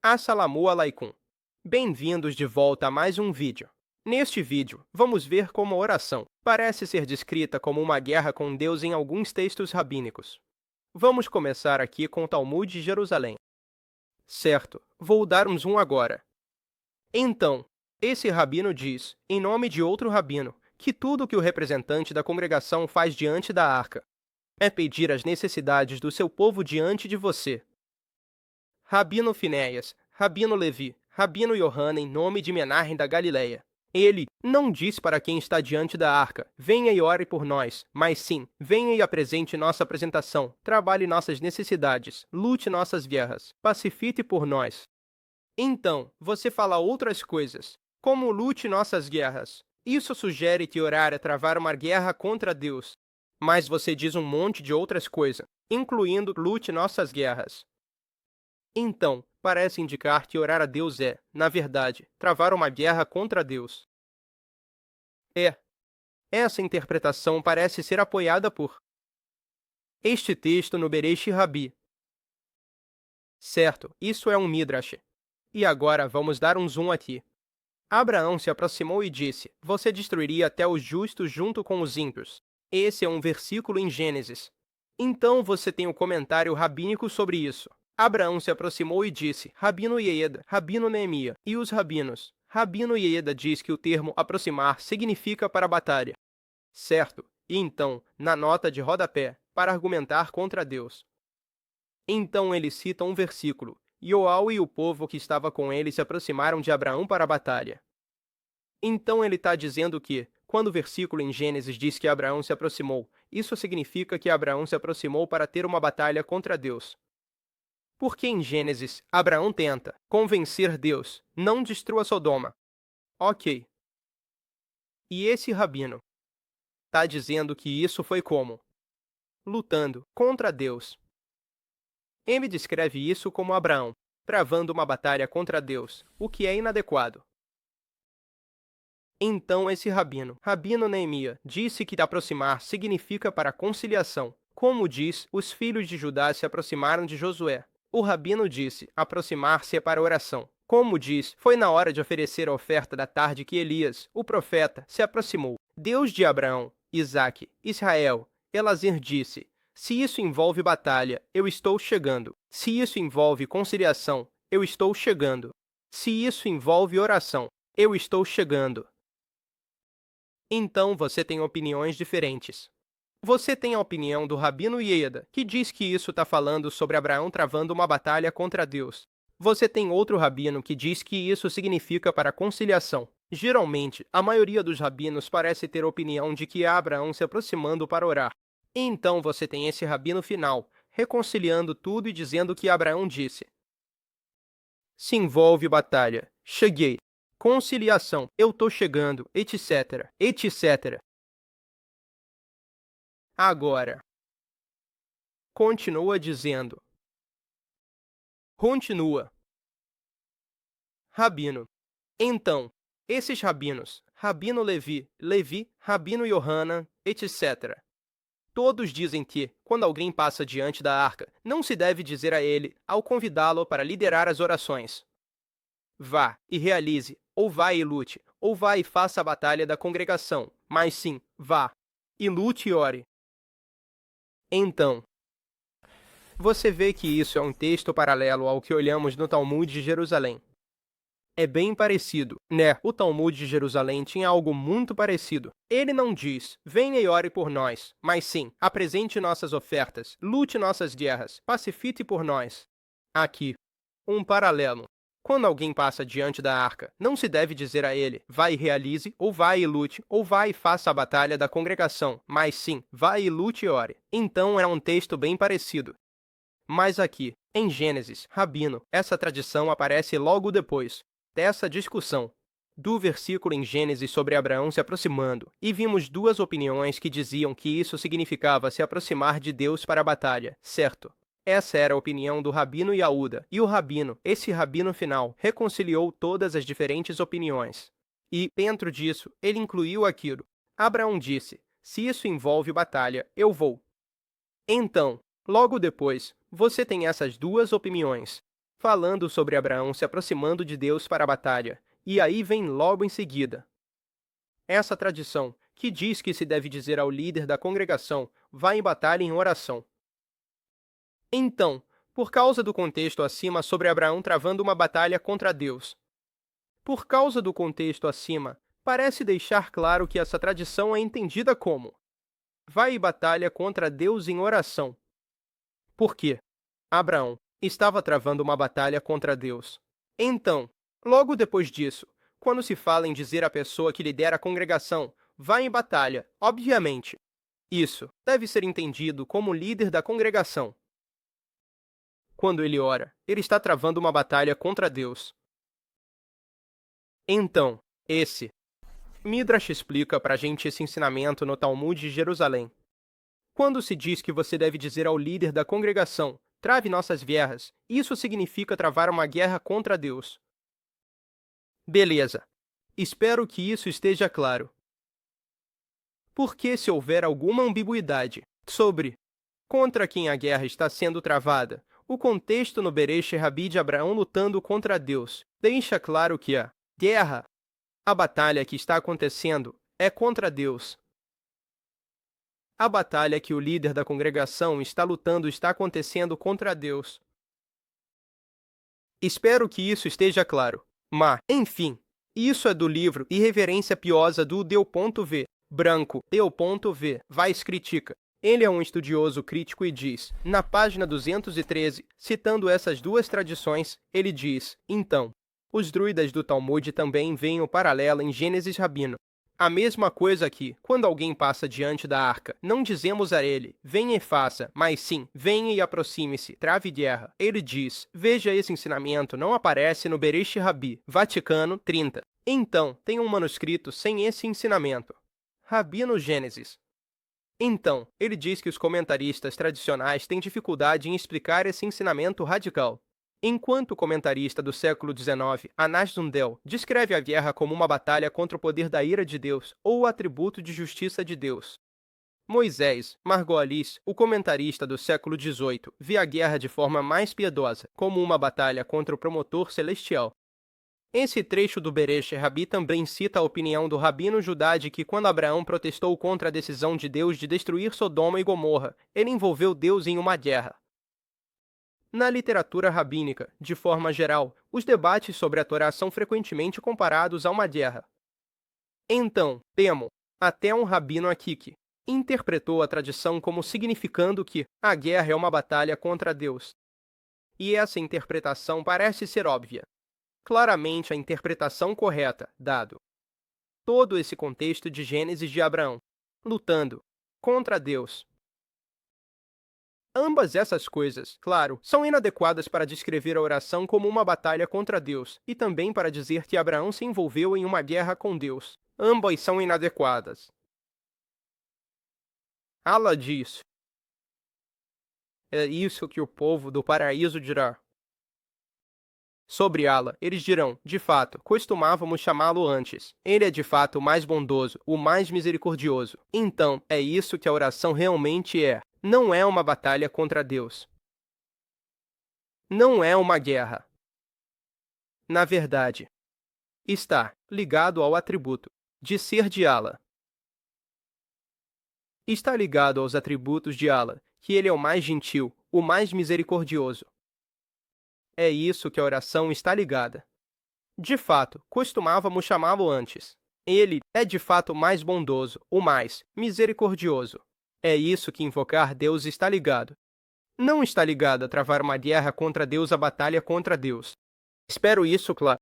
Assalamu alaikum. Bem-vindos de volta a mais um vídeo. Neste vídeo, vamos ver como a oração parece ser descrita como uma guerra com Deus em alguns textos rabínicos. Vamos começar aqui com o Talmud de Jerusalém. Certo, vou dar-nos um agora. Então, esse rabino diz, em nome de outro rabino, que tudo que o representante da congregação faz diante da arca é pedir as necessidades do seu povo diante de você. Rabino Finéias, Rabino Levi, Rabino Yohanan em nome de Menarhem da Galileia. Ele não diz para quem está diante da arca, venha e ore por nós, mas sim, venha e apresente nossa apresentação, trabalhe nossas necessidades, lute nossas guerras, pacifique por nós. Então, você fala outras coisas, como lute nossas guerras. Isso sugere que orar é travar uma guerra contra Deus. Mas você diz um monte de outras coisas, incluindo lute nossas guerras. Então, parece indicar que orar a Deus é, na verdade, travar uma guerra contra Deus. Essa interpretação parece ser apoiada por este texto no Bereish Rabi. Certo, isso é um Midrash. E agora vamos dar um zoom aqui. Abraão se aproximou e disse, você destruiria até os justos junto com os ímpios. Esse é um versículo em Gênesis. Então você tem um comentário rabínico sobre isso. Abraão se aproximou e disse, Rabino Ieda, Rabino Neemia, e os rabinos. Rabino Ieda diz que o termo aproximar significa para a batalha. Certo, e então, na nota de rodapé, para argumentar contra Deus. Então ele cita um versículo, Yoal e o povo que estava com ele se aproximaram de Abraão para a batalha. Então ele está dizendo que, quando o versículo em Gênesis diz que Abraão se aproximou, isso significa que Abraão se aproximou para ter uma batalha contra Deus. Porque em Gênesis, Abraão tenta convencer Deus, não destrua Sodoma. Ok. E esse rabino está dizendo que isso foi como? Lutando contra Deus. Ele descreve isso como Abraão, travando uma batalha contra Deus, o que é inadequado. Então esse rabino, Rabino Neemia, disse que aproximar significa para conciliação. Como diz, os filhos de Judá se aproximaram de Josué. O rabino disse, aproximar-se é para oração. Como diz, foi na hora de oferecer a oferta da tarde que Elias, o profeta, se aproximou. Deus de Abraão, Isaque, Israel, Elazar disse, se isso envolve batalha, eu estou chegando. Se isso envolve conciliação, eu estou chegando. Se isso envolve oração, eu estou chegando. Então você tem opiniões diferentes. Você tem a opinião do Rabino Ieda, que diz que isso está falando sobre Abraão travando uma batalha contra Deus. Você tem outro rabino que diz que isso significa para conciliação. Geralmente, a maioria dos rabinos parece ter a opinião de que é Abraão se aproximando para orar. Então você tem esse rabino final, reconciliando tudo e dizendo que Abraão disse. Se envolve batalha. Cheguei. Conciliação. Eu tô chegando, etc, etc. Agora, continua dizendo. Continua. Rabino. Então, esses rabinos, Rabino Levi, Rabino Yohanan, etc. Todos dizem que, quando alguém passa diante da arca, não se deve dizer a ele, ao convidá-lo para liderar as orações. Vá e realize, ou vá e lute, ou vá e faça a batalha da congregação, mas sim, vá e lute e ore. Então, você vê que isso é um texto paralelo ao que olhamos no Talmud de Jerusalém. É bem parecido, né? O Talmud de Jerusalém tinha algo muito parecido. Ele não diz, venha e ore por nós, mas sim, apresente nossas ofertas, lute nossas guerras, pacifique por nós. Aqui, um paralelo. Quando alguém passa diante da arca, não se deve dizer a ele, vá e realize, ou vá e lute, ou vá e faça a batalha da congregação, mas sim, vá e lute e ore. Então era um texto bem parecido. Mas aqui, em Gênesis, Rabino, essa tradição aparece logo depois dessa discussão do versículo em Gênesis sobre Abraão se aproximando, e vimos duas opiniões que diziam que isso significava se aproximar de Deus para a batalha, certo? Essa era a opinião do Rabino Yahuda, e o Rabino, esse Rabino final, reconciliou todas as diferentes opiniões. E, dentro disso, ele incluiu aquilo. Abraão disse, se isso envolve batalha, eu vou. Então, logo depois, você tem essas duas opiniões. falando sobre Abraão se aproximando de Deus para a batalha, e aí vem logo em seguida essa tradição, que diz que se deve dizer ao líder da congregação: vá em batalha em oração. Então, por causa do contexto acima sobre Abraão travando uma batalha contra Deus, por causa do contexto acima, parece deixar claro que essa tradição é entendida como: vai e batalha contra Deus em oração. Por quê? Abraão estava travando uma batalha contra Deus. Então, logo depois disso, quando se fala em dizer à pessoa que lidera a congregação: vá em batalha, obviamente, isso deve ser entendido como líder da congregação. Quando ele ora, ele está travando uma batalha contra Deus. Então, esse Midrash explica pra gente esse ensinamento no Talmud de Jerusalém. Quando se diz que você deve dizer ao líder da congregação: trave nossas guerras, isso significa travar uma guerra contra Deus. Beleza. Espero que isso esteja claro. Porque se houver alguma ambiguidade sobre contra quem a guerra está sendo travada, o contexto no Beresh Rabi de Abraão lutando contra Deus deixa claro que a guerra, a batalha que está acontecendo, é contra Deus. A batalha que o líder da congregação está lutando está acontecendo contra Deus. Espero que isso esteja claro. Mas, enfim, isso é do livro Irreverência Piosa do Deu.v, branco, Deu.v, Weiss critica. Ele é um estudioso crítico e diz, na página 213, citando essas duas tradições, ele diz: então, os druidas do Talmud também veem o paralelo em Gênesis Rabino. A mesma coisa aqui, quando alguém passa diante da arca, não dizemos a ele: venha e faça, mas sim, venha e aproxime-se, trave guerra. Ele diz: veja, esse ensinamento não aparece no Beresh Rabi, Vaticano 30. Então, tem um manuscrito sem esse ensinamento. Rabi no Gênesis. Então, ele diz que os comentaristas tradicionais têm dificuldade em explicar esse ensinamento radical. Enquanto o comentarista do século XIX, Anas Zundel, descreve a guerra como uma batalha contra o poder da ira de Deus ou o atributo de justiça de Deus. Moisés Margolis, o comentarista do século XVIII, vê a guerra de forma mais piedosa, como uma batalha contra o promotor celestial. Esse trecho do Beresh Rabi também cita a opinião do rabino Judá de que quando Abraão protestou contra a decisão de Deus de destruir Sodoma e Gomorra, ele envolveu Deus em uma guerra. Na literatura rabínica, de forma geral, os debates sobre a Torá são frequentemente comparados a uma guerra. Então, temo, até um rabino aqui que interpretou a tradição como significando que a guerra é uma batalha contra Deus. E essa interpretação parece ser óbvia. Claramente a interpretação correta, dado todo esse contexto de Gênesis de Abraão, lutando contra Deus. Ambas essas coisas, claro, são inadequadas para descrever a oração como uma batalha contra Deus, e também para dizer que Abraão se envolveu em uma guerra com Deus. Ambas são inadequadas. Allah diz: é isso que o povo do paraíso dirá. Sobre Allah, eles dirão: de fato, costumávamos chamá-lo antes. Ele é de fato o mais bondoso, o mais misericordioso. Então, é isso que a oração realmente é. Não é uma batalha contra Deus. Não é uma guerra. Na verdade, está ligado ao atributo de ser de Allah. Está ligado aos atributos de Allah, que ele é o mais gentil, o mais misericordioso. É isso que a oração está ligada. De fato, costumávamos chamá-lo antes. Ele é de fato o mais bondoso, o mais misericordioso. É isso que invocar Deus está ligado. Não está ligado a travar uma guerra contra Deus, a batalha contra Deus. Espero isso claro.